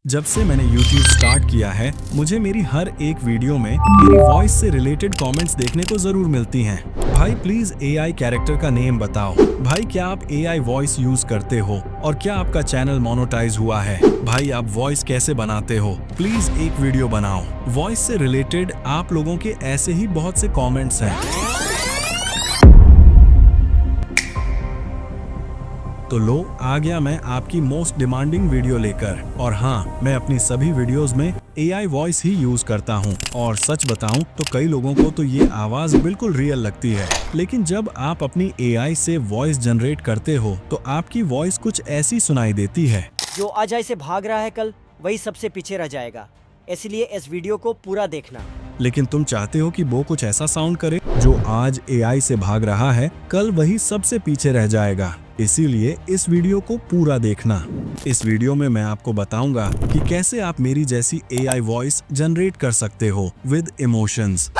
जब से मैंने YouTube स्टार्ट किया है, मुझे मेरी हर एक वीडियो में मेरी वॉइस से रिलेटेड कमेंट्स देखने को जरूर मिलती हैं। भाई प्लीज AI कैरेक्टर का नेम बताओ। भाई क्या आप AI वॉइस यूज करते हो और क्या आपका चैनल मोनेटाइज हुआ है? भाई आप वॉइस कैसे बनाते हो? प्लीज एक वीडियो बनाओ। वॉइस से रिलेटेड आप लोगों के ऐसे ही बहुत से कमेंट्स हैं। तो लो आ गया मैं आपकी मोस्ट डिमांडिंग वीडियो लेकर। और हाँ, मैं अपनी सभी वीडियोस में AI वॉइस ही यूज करता हूँ। और सच बताऊं तो कई लोगों को तो ये आवाज बिल्कुल रियल लगती है, लेकिन जब आप अपनी AI से वॉइस जनरेट करते हो तो आपकी वॉइस कुछ ऐसी सुनाई देती है। जो अजय से भाग रहा है कल, वही सबसे पीछे रह जाएगा, इसलिए इस वीडियो को पूरा देखना। लेकिन तुम चाहते हो कि वो कुछ ऐसा साउंड करे जो आज AI से भाग रहा है, कल वही सबसे पीछे रह जाएगा। इसीलिए इस वीडियो को पूरा देखना। इस वीडियो में मैं आपको बताऊंगा कि कैसे आप मेरी जैसी AI वॉइस जनरेट कर सकते हो विद इमोशंस,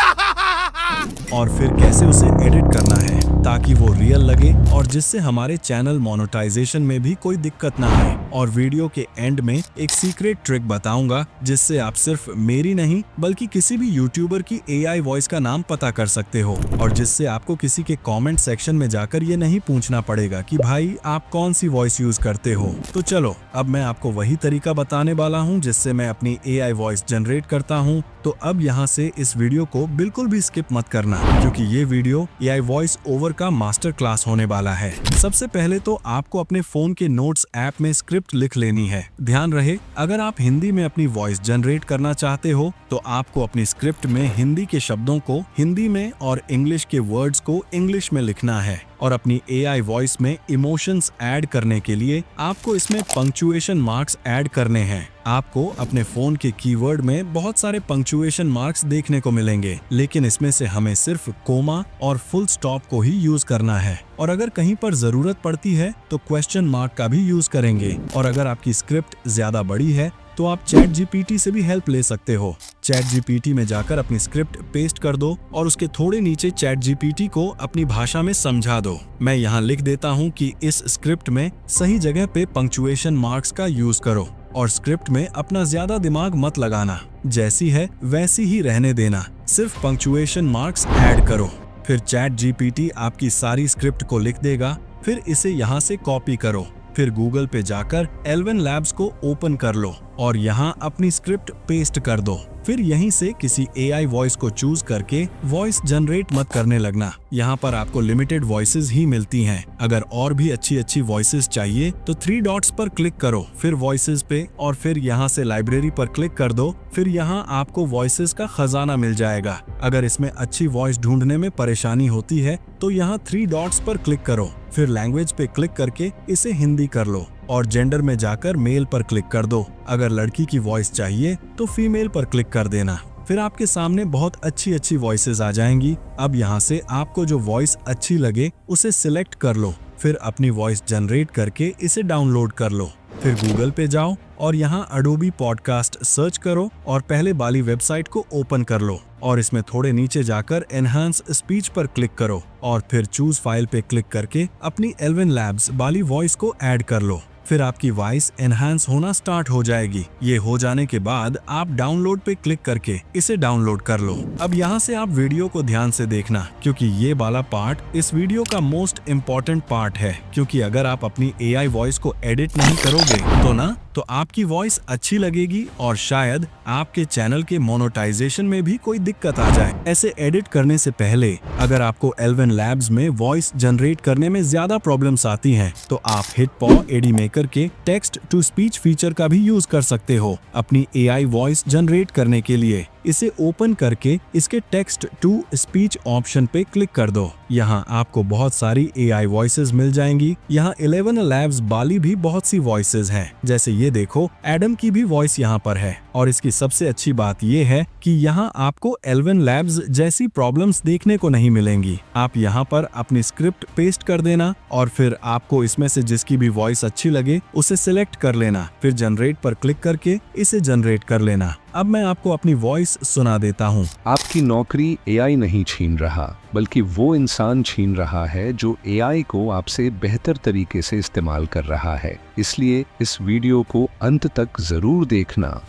और फिर कैसे उसे एडिट करना है ताकि वो रियल लगे और जिससे हमारे चैनल मोनेटाइजेशन में भी कोई दिक्कत ना आए। और वीडियो के एंड में एक सीक्रेट ट्रिक बताऊंगा जिससे आप सिर्फ मेरी नहीं बल्कि किसी भी यूट्यूबर की AI वॉइस का नाम पता कर सकते हो, और जिससे आपको किसी के कमेंट सेक्शन में जाकर ये नहीं पूछना पड़ेगा कि भाई आप कौन सी वॉइस यूज करते हो। तो चलो अब मैं आपको वही तरीका बताने वाला हूँ जिससे मैं अपनी AI वॉइस जनरेट करता हूँ। तो अब यहाँ से इस वीडियो को बिल्कुल भी स्किप मत करना, क्योंकि ये वीडियो AI वॉइस ओवर का मास्टर क्लास होने वाला है। सबसे पहले तो आपको अपने फोन के नोट्स ऐप में स्क्रिप्ट लिख लेनी है। ध्यान रहे, अगर आप हिंदी में अपनी वॉइस जनरेट करना चाहते हो तो आपको अपनी स्क्रिप्ट में हिंदी के शब्दों को हिंदी में और इंग्लिश के वर्ड्स को इंग्लिश में लिखना है। और अपनी AI वॉइस में इमोशंस ऐड करने के लिए आपको इसमें पंक्चुएशन मार्क्स ऐड करने हैं। आपको अपने फोन के कीवर्ड में बहुत सारे पंक्चुएशन मार्क्स देखने को मिलेंगे, लेकिन इसमें से हमें सिर्फ कोमा और फुल स्टॉप को ही यूज करना है। और अगर कहीं पर जरूरत पड़ती है तो क्वेश्चन मार्क का भी यूज करेंगे। और अगर आपकी स्क्रिप्ट ज्यादा बड़ी है तो आप ChatGPT से भी हेल्प ले सकते हो। ChatGPT में जाकर अपनी स्क्रिप्ट पेस्ट कर दो और उसके थोड़े नीचे ChatGPT को अपनी भाषा में समझा दो। मैं यहाँ लिख देता हूँ कि इस स्क्रिप्ट में सही जगह पे पंक्चुएशन मार्क्स का यूज करो और स्क्रिप्ट में अपना ज्यादा दिमाग मत लगाना, जैसी है वैसी ही रहने देना, सिर्फ पंक्चुएशन मार्क्स ऐड करो। फिर ChatGPT आपकी सारी स्क्रिप्ट को लिख देगा। फिर इसे यहाँ से कॉपी करो। फिर गूगल पे जाकर L1 Labs को ओपन कर लो और यहाँ अपनी स्क्रिप्ट पेस्ट कर दो। फिर यहीं से किसी AI वॉइस को चूज करके वॉइस जनरेट मत करने लगना। यहाँ पर आपको लिमिटेड वॉइसेस ही मिलती हैं। अगर और भी अच्छी वॉइसेस चाहिए तो 3 डॉट्स पर क्लिक करो, फिर वॉइसेस पे, और फिर यहाँ से लाइब्रेरी पर क्लिक कर दो। फिर यहाँ आपको वॉइसेस का खजाना मिल जाएगा। अगर इसमें अच्छी वॉइस ढूंढने में परेशानी होती है तो यहाँ 3 डॉट्स पर क्लिक करो, फिर लैंग्वेज पे क्लिक करके इसे हिंदी कर लो और जेंडर में जाकर मेल पर क्लिक कर दो। अगर लड़की की वॉइस चाहिए तो फीमेल पर क्लिक कर देना। फिर आपके सामने बहुत अच्छी वॉइसेस आ जाएंगी। अब यहाँ से आपको जो वॉइस अच्छी लगे उसे सिलेक्ट कर लो, फिर अपनी वॉइस जनरेट करके इसे डाउनलोड कर लो। फिर गूगल पे जाओ और यहाँ Adobe पॉडकास्ट सर्च करो और पहले वाली वेबसाइट को ओपन कर लो और इसमें थोड़े नीचे जाकर एनहांस स्पीच पर क्लिक करो और फिर चूज फाइल पे क्लिक करके अपनी L1 Labs वाली वॉइस को ऐड कर लो। फिर आपकी वॉइस एनहांस होना स्टार्ट हो जाएगी। ये हो जाने के बाद आप डाउनलोड पे क्लिक करके इसे डाउनलोड कर लो। अब यहाँ से आप वीडियो को ध्यान से देखना, क्योंकि ये वाला पार्ट इस वीडियो का मोस्ट इम्पोर्टेंट पार्ट है। क्योंकि अगर आप अपनी AI वॉइस को एडिट नहीं करोगे तो आपकी वॉइस अच्छी लगेगी और शायद आपके चैनल के मोनेटाइजेशन में भी कोई दिक्कत आ जाए। ऐसे एडिट करने से पहले अगर आपको L1 Labs में वॉइस जनरेट करने में ज्यादा प्रॉब्लम्स आती हैं तो आप HitPaw AD Maker के टेक्स्ट टू स्पीच फीचर का भी यूज कर सकते हो अपनी AI वॉइस जनरेट करने के लिए। इसे ओपन करके इसके टेक्स्ट टू स्पीच ऑप्शन पे क्लिक कर दो। यहाँ आपको बहुत सारी AI वॉइसेस मिल जाएंगी। यहाँ 11 Labs वाली भी बहुत सी वॉइसेस हैं, जैसे ये देखो एडम की भी वॉइस यहाँ पर है। और इसकी सबसे अच्छी बात ये है कि यहाँ आपको L1 Labs जैसी प्रॉब्लम्स देखने को नहीं मिलेंगी। आप यहाँ पर अपनी स्क्रिप्ट पेस्ट कर देना और फिर आपको इसमें से जिसकी भी वॉइस अच्छी लगे उसे सिलेक्ट कर लेना, फिर जनरेट पर क्लिक करके इसे जनरेट कर लेना। अब मैं आपको अपनी वॉइस सुना देता हूँ। आपकी नौकरी एआई नहीं छीन रहा, बल्कि वो इंसान छीन रहा है जो एआई को आपसे बेहतर तरीके से इस्तेमाल कर रहा है। इसलिए इस वीडियो को अंत तक जरूर देखना।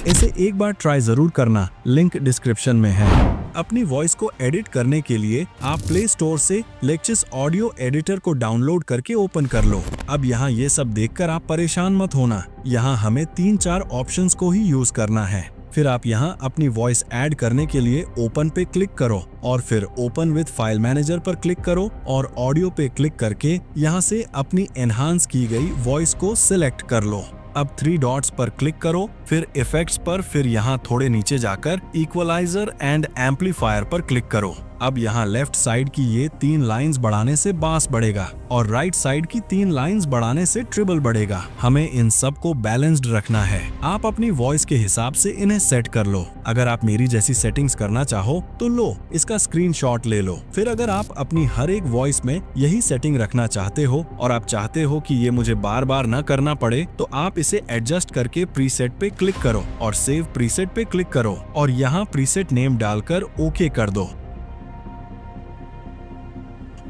इसे एक बार ट्राई जरूर करना, लिंक डिस्क्रिप्शन में है। अपनी वॉइस को एडिट करने के लिए आप प्ले स्टोर से लेक्चर्स ऑडियो एडिटर को डाउनलोड करके ओपन कर लो। अब यहाँ ये सब देखकर आप परेशान मत होना, यहाँ हमें 3-4 ऑप्शंस को ही यूज करना है। फिर आप यहाँ अपनी वॉइस ऐड करने के लिए ओपन पे क्लिक करो और फिर ओपन विद फाइल मैनेजर पर क्लिक करो और ऑडियो पे क्लिक करके यहाँ से अपनी एनहांस की गई वॉइस को सिलेक्ट कर लो। अब 3 डॉट्स पर क्लिक करो, फिर इफेक्ट्स पर, फिर यहाँ थोड़े नीचे जाकर इक्वलाइजर एंड एम्पलीफायर पर क्लिक करो। अब यहाँ लेफ्ट साइड की ये 3 लाइंस बढ़ाने से बास बढ़ेगा और राइट साइड की 3 लाइंस बढ़ाने से ट्रिबल बढ़ेगा। हमें इन सब को बैलेंस्ड रखना है। आप अपनी वॉइस के हिसाब से इन्हें सेट कर लो। अगर आप मेरी जैसी सेटिंग्स करना चाहो तो लो, इसका स्क्रीनशॉट ले लो। फिर अगर आप अपनी हर एक वॉइस में यही सेटिंग रखना चाहते हो और आप चाहते हो कि ये मुझे बार बार न करना पड़े, तो आप इसे एडजस्ट करके प्रीसेट पे क्लिक करो और सेव प्रीसेट पे क्लिक करो और यहाँ प्रीसेट नेम डालकर ओके कर दो।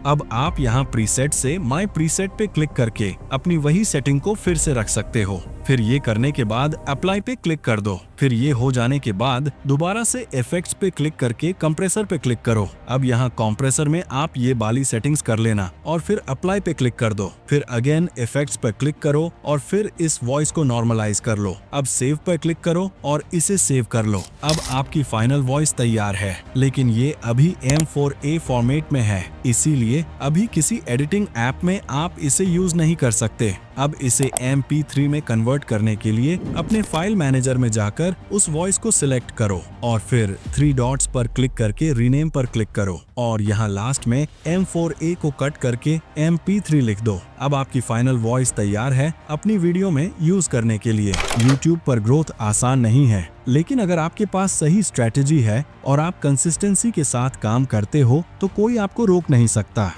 अब आप यहाँ प्रीसेट से माय प्रीसेट पे क्लिक करके अपनी वही सेटिंग को फिर से रख सकते हो। फिर ये करने के बाद अप्लाई पे क्लिक कर दो। फिर ये हो जाने के बाद दोबारा से इफेक्ट्स पे क्लिक करके कंप्रेसर पे क्लिक करो। अब यहाँ कंप्रेसर में आप ये वाली सेटिंग्स कर लेना और फिर अप्लाई पे क्लिक कर दो। फिर अगेन इफेक्ट्स पे क्लिक करो और फिर इस वॉइस को नॉर्मलाइज कर लो। अब सेव पे क्लिक करो और इसे सेव कर लो। अब आपकी फाइनल वॉइस तैयार है, लेकिन ये अभी M4A फॉर्मेट में है, इसीलिए अभी किसी एडिटिंग ऐप में आप इसे यूज नहीं कर सकते। अब इसे MP3 में कन्वर्ट करने के लिए अपने फाइल मैनेजर में जाकर उस वॉइस को सिलेक्ट करो और फिर 3 डॉट्स पर क्लिक करके रीनेम पर क्लिक करो और यहाँ लास्ट में M4A को कट करके MP3 लिख दो। अब आपकी फाइनल वॉइस तैयार है अपनी वीडियो में यूज करने के लिए। YouTube पर ग्रोथ आसान नहीं है, लेकिन अगर आपके पास सही स्ट्रेटेजी है और आप कंसिस्टेंसी के साथ काम करते हो तो कोई आपको रोक नहीं सकता।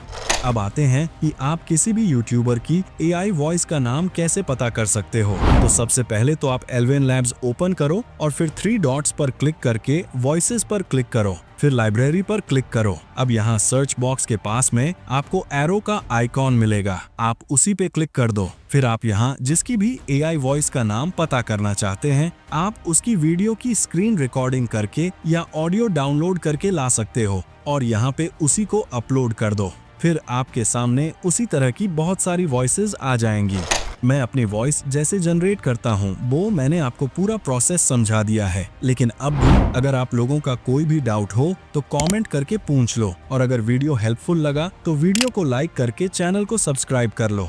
अब आते हैं कि आप किसी भी यूट्यूबर की AI वॉइस का नाम कैसे पता कर सकते हो। तो सबसे पहले तो आप L1 Labs ओपन करो और फिर 3 डॉट्स पर क्लिक करके वॉइसेस पर क्लिक करो, फिर लाइब्रेरी पर क्लिक करो। अब यहाँ सर्च बॉक्स के पास में आपको एरो का आइकॉन मिलेगा, आप उसी पे क्लिक कर दो। फिर आप यहाँ जिसकी भी AI वॉइस का नाम पता करना चाहते हैं, आप उसकी वीडियो की स्क्रीन रिकॉर्डिंग करके या ऑडियो डाउनलोड करके ला सकते हो और यहाँ पे उसी को अपलोड कर दो। फिर आपके सामने उसी तरह की बहुत सारी वॉइसेस आ जाएंगी। मैं अपनी वॉइस जैसे जनरेट करता हूँ वो मैंने आपको पूरा प्रोसेस समझा दिया है, लेकिन अब भी अगर आप लोगों का कोई भी डाउट हो तो कमेंट करके पूछ लो और अगर वीडियो हेल्पफुल लगा तो वीडियो को लाइक करके चैनल को सब्सक्राइब कर लो।